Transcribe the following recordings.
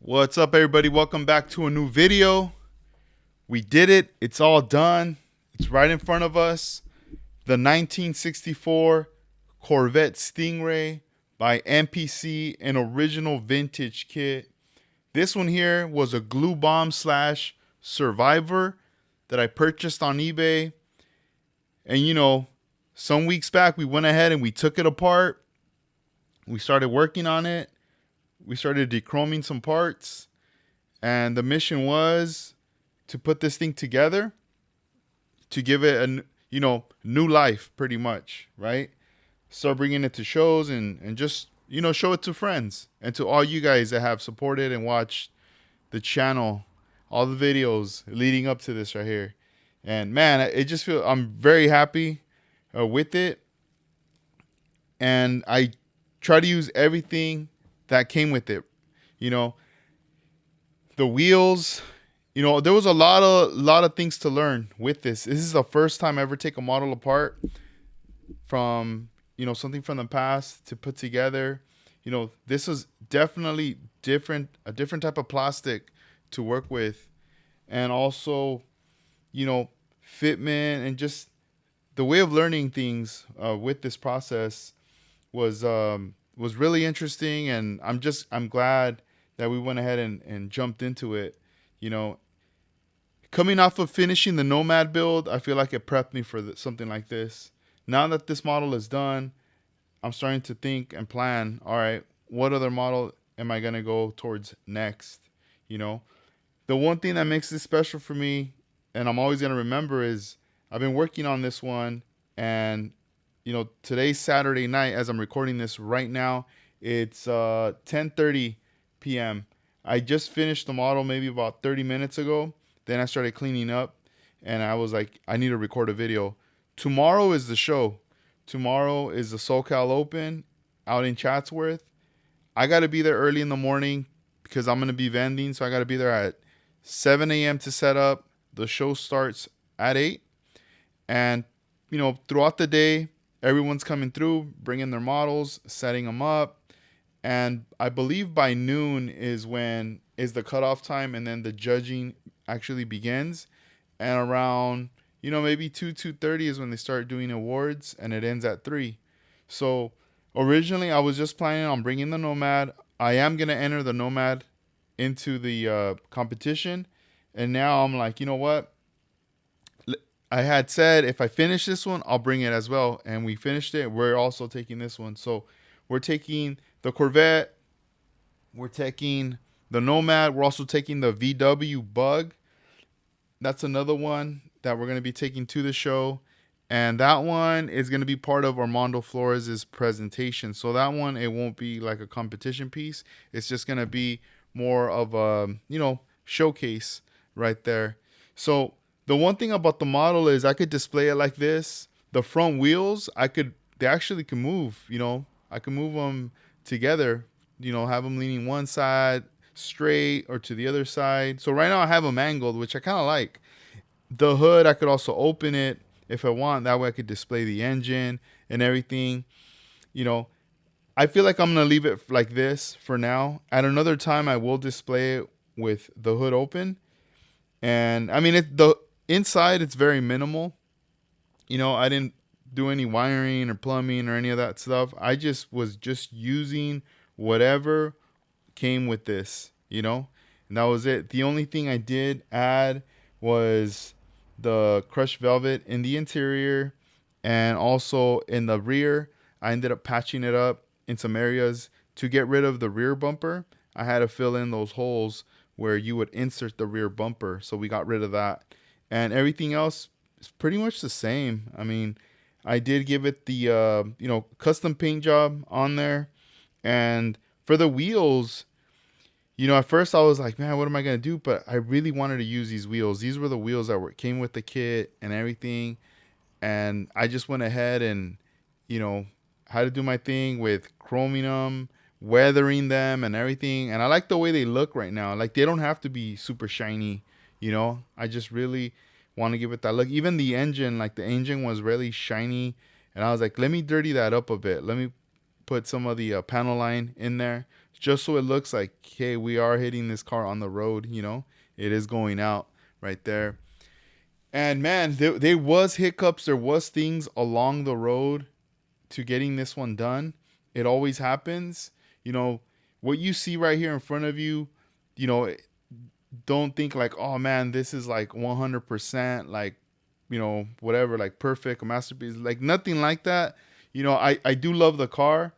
What's up, everybody? Welcome back to a new video. We did it. It's all done. It's right in front of us. The 1964 Corvette Stingray by MPC, an original vintage kit. This one here was a glue bomb slash survivor that I purchased on eBay. And some weeks back we went ahead and we took it apart. We started working on it. We started dechroming some parts. And the mission was to put this thing together to give it a new life, pretty much, right? Start bringing it to shows and just show it to friends and to all you guys that have supported and watched the channel, all the videos leading up to this right here. And man, it just feel I'm very happy with it, and I try to use everything that came with it. You know, the wheels. There was a lot of things to learn with this. This is the first time I ever take a model apart from something from the past to put together. This is definitely a different type of plastic to work with, and also fitment and just the way of learning things with this process was really interesting, and I'm glad that we went ahead and jumped into it. You know, Coming off of finishing the Nomad build, I feel like it prepped me for something like this. Now that this model is done, I'm starting to think and plan. All right, what other model am I gonna go towards next? You know, the one thing that makes this special for me, and I'm always gonna remember, is I've been working on this one, and today's Saturday night as I'm recording this right now. It's 10:30 p.m. I just finished the model maybe about 30 minutes ago. Then I started cleaning up, and I was like, I need to record a video. Tomorrow is the show. Tomorrow is the SoCal Open out in Chatsworth. I got to be there early in the morning because I'm going to be vending. So I got to be there at 7 a.m. to set up. The show starts at 8. And, throughout the day, everyone's coming through, bringing their models, setting them up. And I believe by noon is the cutoff time, and then the judging actually begins. And around, maybe 2:30 is when they start doing awards, and it ends at 3. So originally I was just planning on bringing the Nomad. I am going to enter the Nomad into the competition. And now I'm like, you know what? I had said if I finish this one, I'll bring it as well. And we finished it. We're also taking this one. So we're taking the Corvette. We're taking the Nomad. We're also taking the VW Bug. That's another one that we're going to be taking to the show. And that one is going to be part of Armando Flores' presentation. So that one, it won't be like a competition piece. It's just going to be more of a, showcase right there. So the one thing about the model is I could display it like this. The front wheels, they actually can move, I can move them together, have them leaning one side straight or to the other side. So right now I have them angled, which I kind of like. The hood, I could also open it if I want. That way I could display the engine and everything. I feel like I'm going to leave it like this for now. At another time, I will display it with the hood open. And I mean, the inside, it's very minimal. I didn't do any wiring or plumbing or any of that stuff. I was using whatever came with this, and that was it. The only thing I did add was the crushed velvet in the interior, and also in the rear. I ended up patching it up in some areas to get rid of the rear bumper. I had to fill in those holes where you would insert the rear bumper, so we got rid of that. And everything else is pretty much the same. I mean, I did give it the custom paint job on there. And for the wheels, at first I was like, man, what am I gonna do? But I really wanted to use these wheels. These were the wheels that came with the kit and everything. And I just went ahead and had to do my thing with chroming them, weathering them, and everything. And I like the way they look right now. Like, they don't have to be super shiny. I just really want to give it that look. Even the engine, like the engine was really shiny, and I was like, let me dirty that up a bit. Let me put some of the panel line in there just so it looks like, hey, we are hitting this car on the road. It is going out right there. And man, there was hiccups. There was things along the road to getting this one done. It always happens. You know, what you see right here in front of you, you know, don't think like, oh man, this is like 100% like, whatever, like perfect, a masterpiece. Like nothing like that. I do love the car.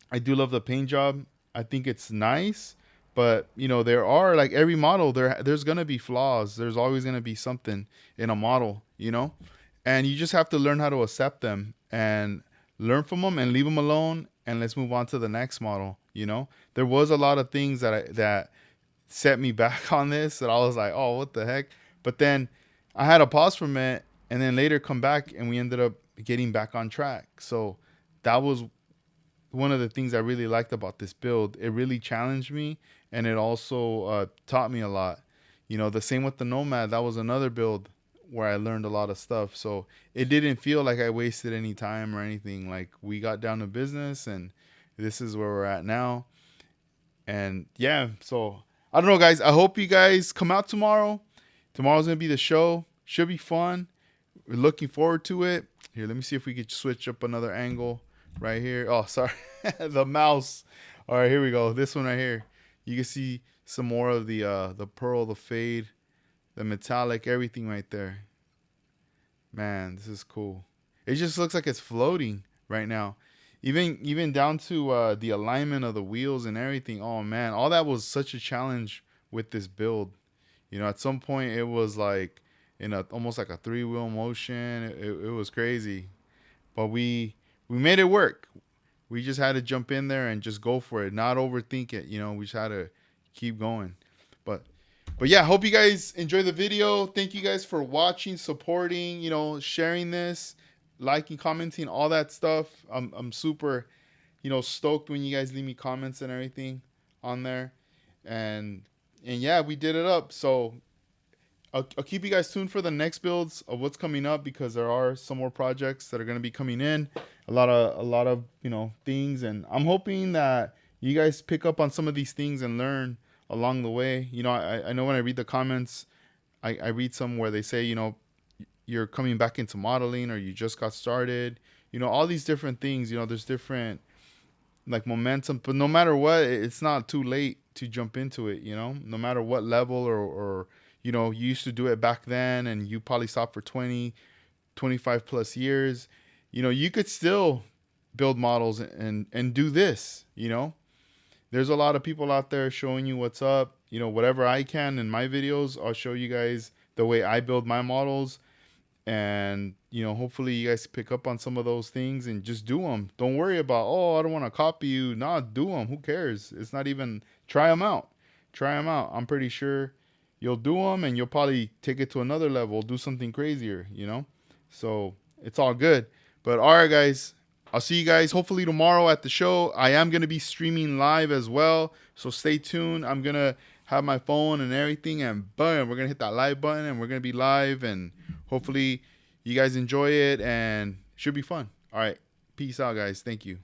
I do love the paint job. I think it's nice, but there are, like, every model, there's gonna be flaws. There's always gonna be something in a model, and you just have to learn how to accept them and learn from them and leave them alone. And let's move on to the next model. There was a lot of things that set me back on this that I was like, oh, what the heck? But then I had a pause from it, and then later come back, and we ended up getting back on track. So that was one of the things I really liked about this build. It really challenged me, and it also taught me a lot. The same with the Nomad. That was another build where I learned a lot of stuff. So it didn't feel like I wasted any time or anything. Like, we got down to business, and this is where we're at now. And yeah, so I don't know, guys. I hope you guys come out tomorrow. Tomorrow's going to be the show. Should be fun. We're looking forward to it. Here, let me see if we could switch up another angle right here. Oh, sorry. The mouse. All right, here we go. This one right here. You can see some more of the pearl, the fade, the metallic, everything right there. Man, this is cool. It just looks like it's floating right now. Even down to the alignment of the wheels and everything. Oh man, all that was such a challenge with this build. At some point it was like in almost like a 3-wheel motion. It was crazy, but we made it work. We just had to jump in there and just go for it, not overthink it. We just had to keep going. But yeah, hope you guys enjoy the video. Thank you guys for watching, supporting, sharing this, liking, commenting, all that stuff. I'm super, stoked when you guys leave me comments and everything on there. And yeah, we did it up. So I'll keep you guys tuned for the next builds of what's coming up, because there are some more projects that are going to be coming in. A lot of things, and I'm hoping that you guys pick up on some of these things and learn along the way. I know when I read the comments, I read some where they say, you're coming back into modeling, or you just got started. All these different things. There's different, like, momentum, but no matter what, it's not too late to jump into it. No matter what level, or you used to do it back then, and you probably stopped for 20, 25 plus years. You could still build models and do this. There's a lot of people out there showing you what's up. Whatever I can in my videos, I'll show you guys the way I build my models. And, hopefully you guys pick up on some of those things and just do them. Don't worry about, oh, I don't want to copy you. Nah, do them. Who cares? It's not even, try them out. Try them out. I'm pretty sure you'll do them, and you'll probably take it to another level, do something crazier, So it's all good. But all right, guys, I'll see you guys hopefully tomorrow at the show. I am going to be streaming live as well, so stay tuned. I'm going to have my phone and everything, and boom, we're going to hit that live button, and we're going to be live, and hopefully you guys enjoy it, and it should be fun. All right, peace out, guys. Thank you.